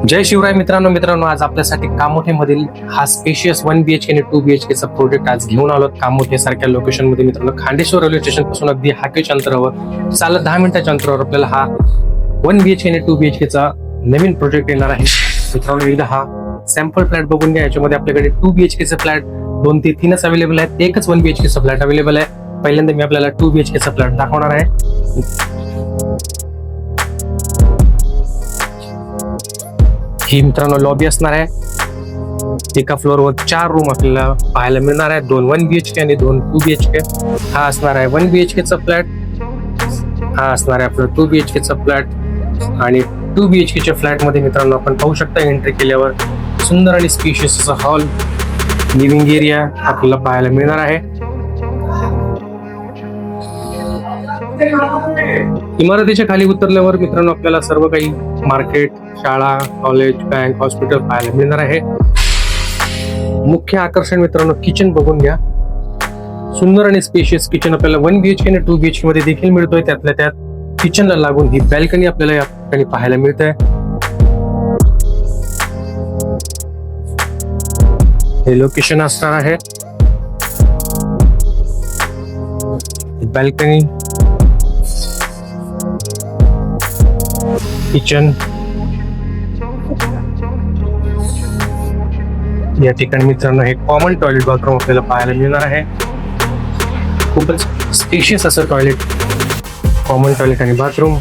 जय शिवराय मित्रांनो आज आपल्यासाठी कामोठेमधील हा स्पेशियस 1 BHK आणि 2 BHK चा प्रोजेक्ट आज घेऊन आलो. कामोठे सारख्या लोकेशन मध्ये मित्रांनो, खांडेश्वर रेल्वे स्टेशन पासून अगदी हाकेच्या अंतरावर चालत 10 मिनिटाच्या अंतरावर आपल्याला हा 1 BHK आणि 2 BHK चा नवीन प्रोजेक्ट येणार आहे. मित्रांनो, एकदा हा सॅम्पल फ्लॅट बघून घ्या. याच्यामध्ये आपल्याकडे 2 BHK चा फ्लॅट 2 ते 3च अवेलेबल आहेत. एकच 1 BHK चा फ्लॅट अवेलेबल आहे. पहिल्यांदा मी आपल्याला 2 BHK चा फ्लॅट दाखवणार आहे. ही मित्रांनो लॉबी असणार आहे. एका फ्लोअरवर 4 रूम आपल्याला पाहायला मिळणार आहे. 2 1 BHK आणि 2 2 BHK. हा असणार आहे 1 BHK चा फ्लॅट. हा असणार आहे आपला 2 BHK चा फ्लॅट. आणि 2 BHK च्या फ्लॅट मध्ये मित्रांनो आपण पाहू शकता, एंट्री केल्यावर सुंदर आणि स्पेशियस असा हॉल, लिव्हिंग एरिया आपल्याला पाहायला मिळणार आहे. इमारतीच्या खाली उतरल्यावर मित्रांनो आपल्याला सर्व काही मार्केट, शाळा, कॉलेज, बँक, हॉस्पिटल पाहायला मिळणार आहे. मुख्य आकर्षण मित्रांनो किचन बघून घ्या. सुंदर आणि स्पेशियस किचन आपल्याला 1 BHK आणि 2 BHK मध्ये देखील मिळतोय. त्यातल्या त्यात किचनला लागून ही बॅल्कनी आपल्याला या ठिकाणी पाहायला मिळते. हे लोकेशन असणार आहे. बॅल्कनी, किचन, या ठिकाणी मित्रांनो हे कॉमन टॉयलेट बाथरूम आपल्याला पाहायला मिळणार आहे. खूपच स्पेशियस असं टॉयलेट, कॉमन टॉयलेट आणि बाथरूम.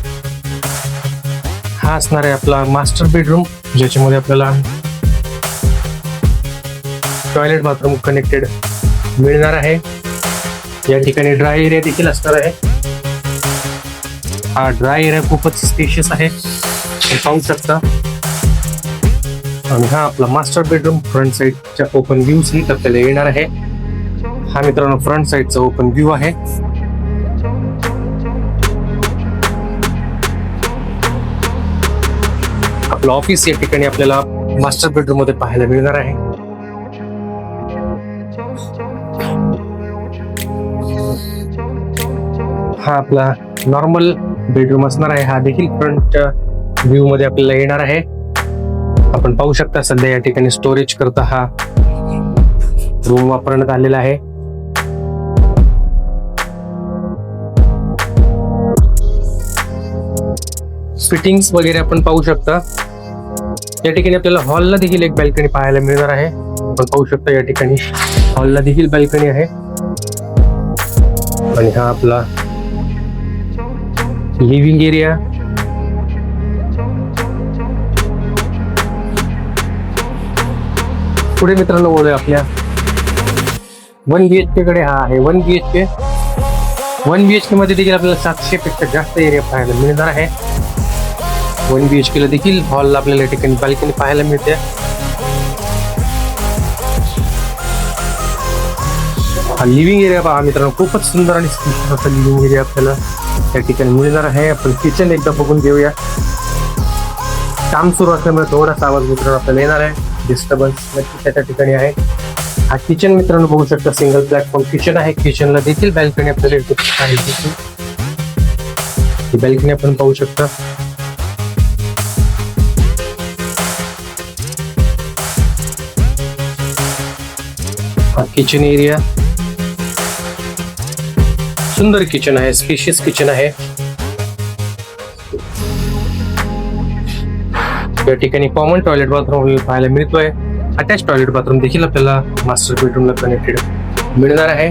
हा असणार आहे आपला मास्टर बेडरूम, ज्याच्यामध्ये आपल्याला टॉयलेट बाथरूम कनेक्टेड मिळणार आहे. या ठिकाणी ड्राय एरिया देखील असणार आहे. हा ड्राय एरिया खूपच स्पेशियस आहे, पाहू शकता. आणि हा आपला मास्टर बेडरूम फ्रंट साइडच्या ओपन व्ह्यू सहित आपल्याला येणार आहे. हा मित्रांनो फ्रंट साइडचा ओपन व्ह्यू आहे. आपलं ऑफिस या ठिकाणी आपल्याला मास्टर बेडरूम मध्ये पाहायला मिळणार आहे. हा आपला नॉर्मल बेडरूम असणार आहे. हा देखील फ्रंटच्या व्ह्यू मध्ये आपल्याला येणार आहे. आपण पाहू शकता सध्या या ठिकाणी स्टोरेज करता हा रूम वापरण्यात आलेला आहे. फिटिंग्स वगैरे आपण पाहू शकता. या ठिकाणी आपल्याला हॉलला देखील एक बॅल्कनी पाहायला मिळणार आहे. आपण पाहू शकता या ठिकाणी हॉलला देखील बॅल्कनी आहे. आणि हा आपला लिव्हिंग एरिया. पुढे मित्रांनो बोलूया आपल्या 1 BHK कडे. हा आहे 1 BHK. 1 BHK मध्ये देखील आपल्याला 700 पेक्षा जास्त एरिया पाहायला मिळणार आहे. 1 BHK ला देखील हॉलला आपल्याला या ठिकाणी बाल्कनी पाहायला मिळते. हा लिव्हिंग एरिया पहा मित्रांनो, खूपच सुंदर आणि स्पेशियस असा लिव्हिंग एरिया आपल्याला या ठिकाणी मिळणार आहे. आपण किचन एकदा बघून घेऊया. काम सुरू असल्यामुळे थोडासा आवाज मित्रांनो आपल्याला येणार आहे. डिस्टर्बन्स नक्की त्या ठिकाणी आहे. हा किचन मित्रांनो बघू शकता, सिंगल प्लॅटफॉर्म किचन आहे. किचनला देखील बॅल्कनी आपल्याला ही बॅल्कनी आपण पाहू शकता. हा किचन एरिया, सुंदर किचन आहे, स्पेशियस किचन आहे. या ठिकाणी कॉमन टॉयलेट बाथरूम पाहायला मिळतोय. अटॅच टॉयलेट बाथरूम देखील आपल्याला मास्टर बेडरूमला कनेक्टेड मिळणार आहे.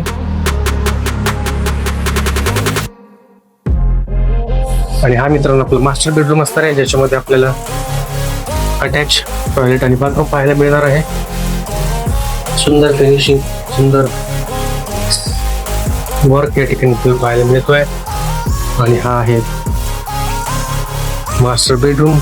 आणि हा मित्रांनो आपला मास्टर बेडरूम असणार आहे, ज्याच्यामध्ये आपल्याला अटॅच टॉयलेट आणि बाथरूम पाहायला मिळणार आहे. सुंदर फिनिशिंग, सुंदर वर्क या ठिकाणी पाहायला मिळतोय. आणि हा आहे मास्टर बेडरूम.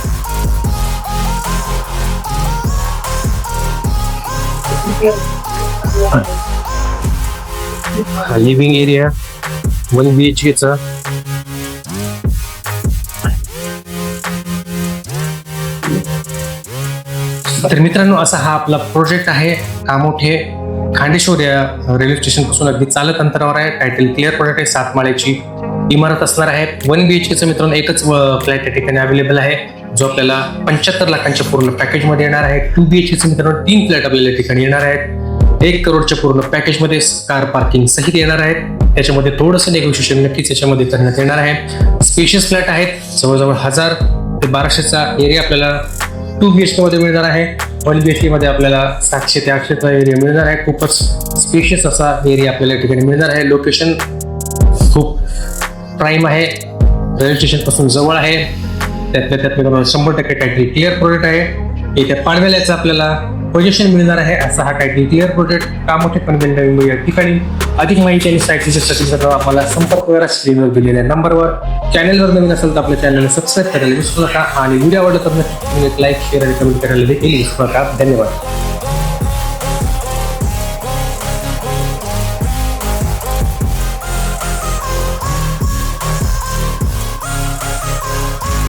हा लिव्हिंग एरिया 1 BHK चा. तर मित्रांनो असा हा आपला प्रोजेक्ट आहे. कामोठे खांडेश्वर या रेल्वे स्टेशन पासून अगदी चालत अंतरावर आहे. टायटल क्लिअर प्रोजेक्ट आहे. 7 माळ्याची इमारत असणार आहे. 1 BHK चं मित्रांनो एकच फ्लॅट या ठिकाणी अवेलेबल आहे. जो आपल्याला 75 लाखांच्या पूर्ण पॅकेजमध्ये येणार आहे. 2 BHK मित्रांनो 3 फ्लॅट आपल्याला या ठिकाणी येणार आहेत. 1 करोडच्या पूर्ण पॅकेजमध्ये कार पार्किंग सहित येणार आहेत. त्याच्यामध्ये थोडंसं नेगोशिएशन नक्कीच याच्यामध्ये करण्यात येणार आहे. स्पेशियस फ्लॅट आहेत, जवळजवळ 1000 ते 1200चा एरिया आपल्याला 2 BHK मध्ये मिळणार आहे. 1 BHK मध्ये आपल्याला 700 ते 800चा एरिया मिळणार आहे. खूपच स्पेशियस असा एरिया आपल्याला या ठिकाणी मिळणार आहे. लोकेशन खूप प्राईम आहे, रेल्वे स्टेशन पासून जवळ आहे. त्यातल्या त्यात मित्रांनो 100% टायटल क्लिअर प्रोजेक्ट आहे. येत्या पाडव्यालाच आपल्याला पोझिशन मिळणार आहे असा हा title clear project Kamothe Panvel या ठिकाणी. अधिक माहिती आणि साईट विजिटसाठी आम्हाला संपर्क करा स्क्रीनवर दिलेल्या नंबरवर. चॅनलवर नवीन असेल तर आपल्या चॅनलला सबस्क्राईब करायला विसरू नका आणि व्हिडिओ आवडला तर नक्की लाईक शेअर आणि कमेंट करायला देखील विसरू नका. धन्यवाद.